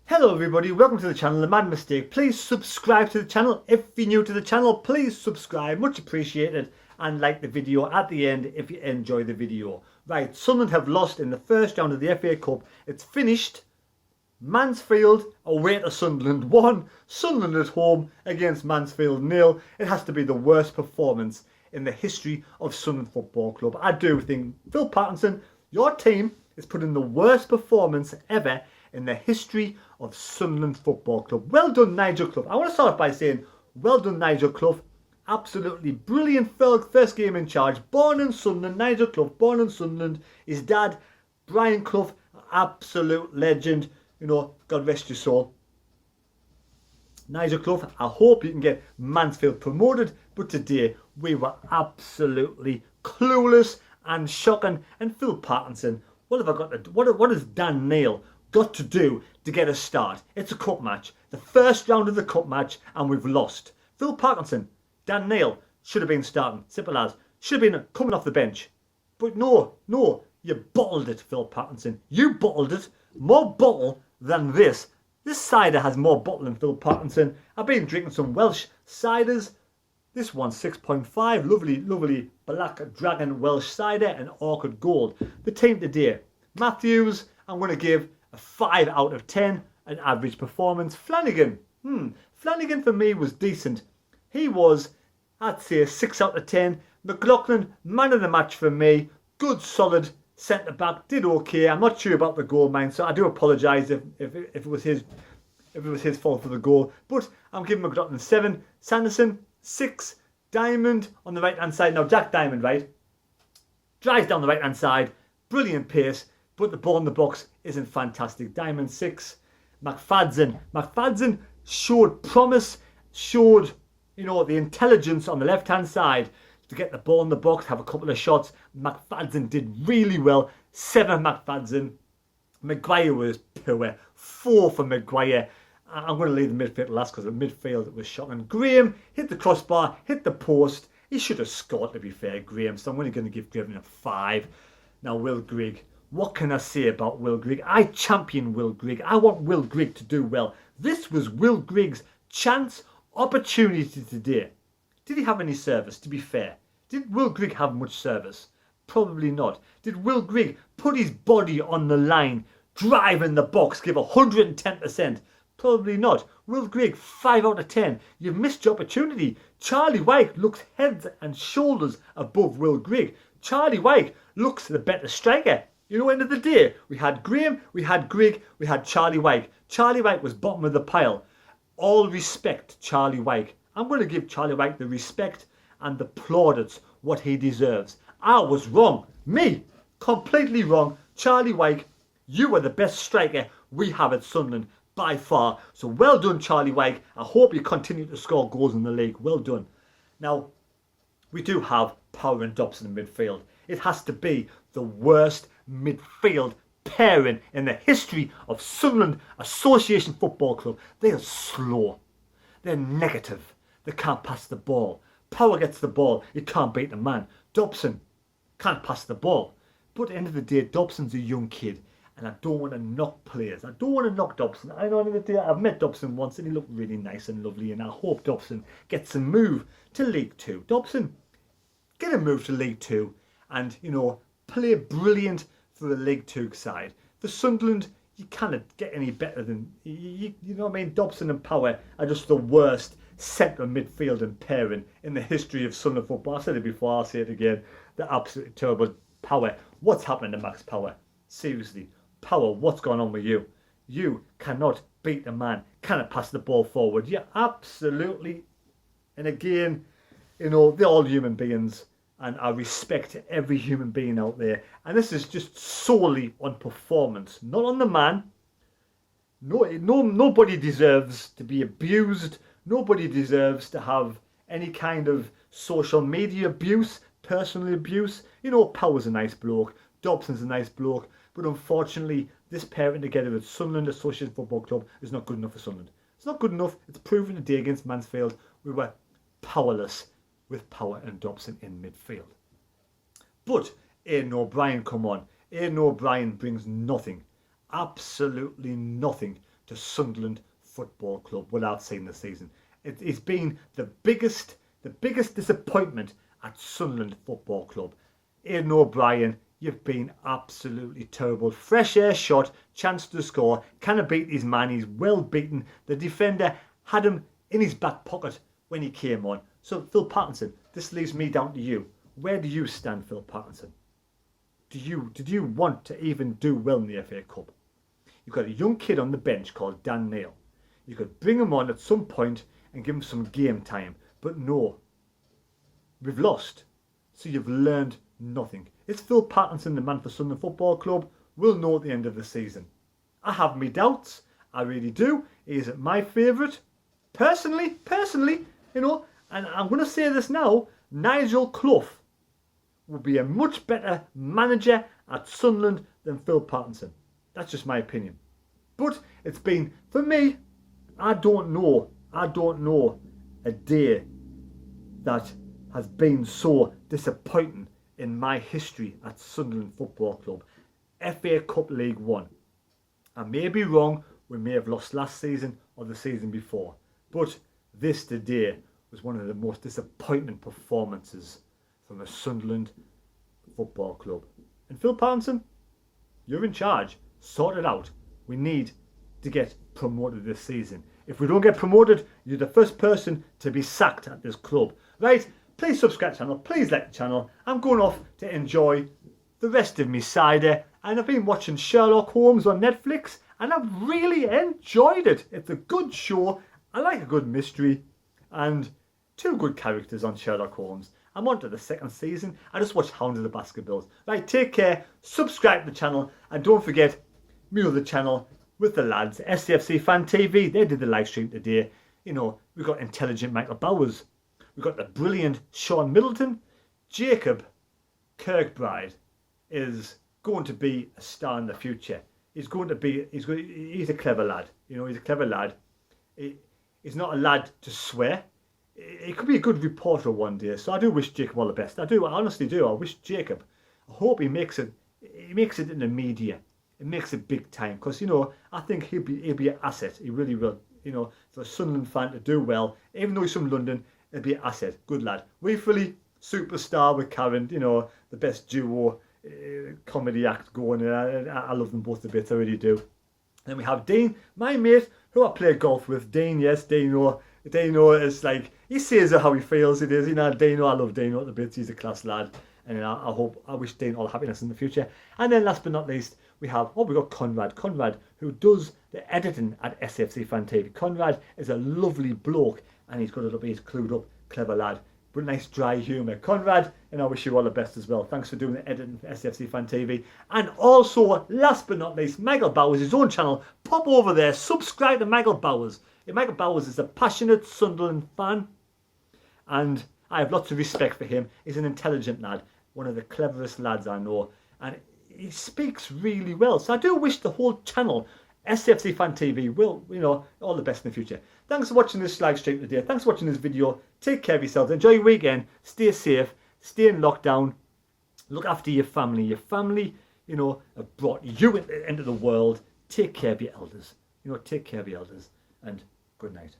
Hello everybody, welcome to the channel, The Mad Mistake. Please subscribe to the channel. If you're new to the channel, please subscribe, much appreciated, and like the video at the end if you enjoy the video. Right, Sunderland have lost in the first round of the FA Cup. It's finished. Mansfield away to Sunderland 1, Sunderland at home against Mansfield 0. It has to be the worst performance in the history of Sunderland Football Club. I do think, Phil Parkinson, your team is putting the worst performance ever in the history of Sunderland Football Club. Well done, Nigel Clough. I want to start off by saying, well done, Nigel Clough. Absolutely brilliant first game in charge. Born in Sunderland, Nigel Clough, born in Sunderland. His dad, Brian Clough, absolute legend. You know, God rest your soul. Nigel Clough, I hope you can get Mansfield promoted. But today, we were absolutely clueless and shocking. And Phil Parkinson, what have I got to, what has Dan Neil got to do to get a start? It's a cup match, the first round of the cup match, and we've lost. Phil Parkinson, Dan Neil should have been starting, simple as, should have been coming off the bench. But no, you bottled it, Phil Parkinson. You bottled it, more bottle than this. This cider has more bottle than Phil Parkinson. I've been drinking some Welsh ciders. This one's 6.5, lovely Black Dragon Welsh cider and Orchid Gold. The team today, Matthews, I'm going to give a 5 out of 10, an average performance. Flanagan, Flanagan for me was decent. He was, I'd say, a 6 out of 10. McLaughlin, man of the match for me. Good, solid centre back, did okay. I'm not sure about the goal, mind, so I do apologise if it was his fault for the goal. But I'm giving McLaughlin 7. Sanderson 6. Diamond on the right hand side. Now Jack Diamond, right, drives down the right hand side, brilliant pace. But the ball in the box isn't fantastic. Diamond 6. McFadden showed promise, showed, you know, the intelligence on the left-hand side to get the ball in the box, have a couple of shots. McFadden did really well. 7 McFadden. Maguire was poor. 4 for Maguire. I'm going to leave the midfield last because the midfield it was shocking. Graham hit the crossbar, hit the post. He should have scored, to be fair, Graham. So I'm only going to give Graham a 5. Now, Will Grigg. What can I say about Will Grigg? I champion Will Grigg. I want Will Grigg to do well. This was Will Grigg's chance, opportunity today. Did he have any service, to be fair? Did Will Grigg have much service? Probably not. Did Will Grigg put his body on the line, drive in the box, give 110%? Probably not. Will Grigg, 5 out of 10. You've missed your opportunity. Charlie White looks heads and shoulders above Will Grigg. Charlie White looks the better striker. You know, end of the day, we had Graham, we had Grigg, we had Charlie White. Charlie White was bottom of the pile. All respect, Charlie White. I'm going to give Charlie White the respect and the plaudits what he deserves. I was wrong. Me, completely wrong. Charlie White, you are the best striker we have at Sunderland by far. So well done, Charlie White. I hope you continue to score goals in the league. Well done. Now, we do have Power and Dobson in midfield. It has to be the worst midfield pairing in the history of Sunderland Association Football Club. They are slow. They're negative. They can't pass the ball. Power gets the ball. You can't beat the man. Dobson can't pass the ball. But at the end of the day, Dobson's a young kid. And I don't want to knock players. I don't want to knock Dobson. I know at the end of the day, I've met Dobson once and he looked really nice and lovely. And I hope Dobson gets a move to League 2. Dobson, get a move to League 2. And, you know, play brilliant for the League 2 side. For Sunderland, you cannot get any better than, you know what I mean? Dobson and Power are just the worst centre midfield and pairing in the history of Sunderland football. I said it before, I'll say it again. They're absolutely terrible. Power, what's happening to Max Power? Seriously, Power, what's going on with you? You cannot beat the man, cannot pass the ball forward. You're absolutely, and again, you know, they're all human beings. And I respect every human being out there. And this is just solely on performance, not on the man. Nobody deserves to be abused. Nobody deserves to have any kind of social media abuse, personal abuse. You know, Power's a nice bloke. Dobson's a nice bloke. But unfortunately, this pairing together with Sunderland Association Football Club is not good enough for Sunderland. It's not good enough. It's proven today against Mansfield. We were powerless with Power and Dobson in midfield. But Aidan O'Brien, come on. Aidan O'Brien brings nothing, absolutely nothing to Sunderland Football Club, what I've seen this season. It's been the biggest disappointment at Sunderland Football Club. Aidan O'Brien, you've been absolutely terrible. Fresh air shot, chance to score, can't beat his man, he's well beaten. The defender had him in his back pocket when he came on. So Phil Pattinson, this leaves me down to you. Where do you stand, Phil Pattinson? Did you want to even do well in the FA Cup? You've got a young kid on the bench called Dan Neil. You could bring him on at some point and give him some game time. But no, we've lost. So you've learned nothing. Is Phil Pattinson the man for Sunderland Football Club? We'll know at the end of the season. I have my doubts. I really do. He is my favourite. Personally, you know, and I'm going to say this now, Nigel Clough will be a much better manager at Sunderland than Phil Pattinson. That's just my opinion. But it's been, for me, I don't know a day that has been so disappointing in my history at Sunderland Football Club. FA Cup League One. I may be wrong, we may have lost last season or the season before, but this today was one of the most disappointing performances from a Sunderland Football Club. And Phil Pattinson, you're in charge. Sort it out. We need to get promoted this season. If we don't get promoted, you're the first person to be sacked at this club. Right? Please subscribe to the channel. Please like the channel. I'm going off to enjoy the rest of me cider. And I've been watching Sherlock Holmes on Netflix and I've really enjoyed it. It's a good show. I like a good mystery and two good characters on Sherlock Holmes. I'm on to the second season. I just watched Hound of the Baskervilles. Right, take care. Subscribe to the channel. And don't forget, me other channel with the lads, SCFC Fan TV. They did the live stream today. You know, we've got intelligent Michael Bowers. We've got the brilliant Sean Middleton. Jacob Kirkbride is going to be a star in the future. He's a clever lad. You know, he's a clever lad. He's not a lad to swear. He could be a good reporter one day. So I do wish Jacob all the best. I do. I honestly do. I wish Jacob. I hope he makes it. He makes it in the media. It makes it big time. Because, you know, I think he'll be an asset. He really will. You know, for a Sunderland fan to do well, even though he's from London, he'll be an asset. Good lad. Weefully, superstar with Karen. You know, the best duo comedy act going. I love them both a bit. I really do. Then we have Dean, my mate, who I play golf with. Dean, yes, Dino is like, he says how he feels it is. You know, Dino, I love Dino at the bits. He's a class lad. And I wish Dean all happiness in the future. And then last but not least, we got Conrad, who does the editing at SFC Fan TV. Conrad is a lovely bloke and he's clued up, clever lad. But nice dry humour. Conrad, and I wish you all the best as well. Thanks for doing the editing for SFC Fan TV. And also, last but not least, Michael Bowers, his own channel. Pop over there, subscribe to Michael Bowers. Michael Bowers is a passionate Sunderland fan. And I have lots of respect for him. He's an intelligent lad. One of the cleverest lads I know. And he speaks really well. So I do wish the whole channel, SFC Fan TV, will, you know, all the best in the future. Thanks for watching this live stream today. Thanks for watching this video. Take care of yourselves. Enjoy your weekend. Stay safe. Stay in lockdown. Look after your family. Your family, you know, have brought you into the world. Take care of your elders. You know, take care of your elders. And good night.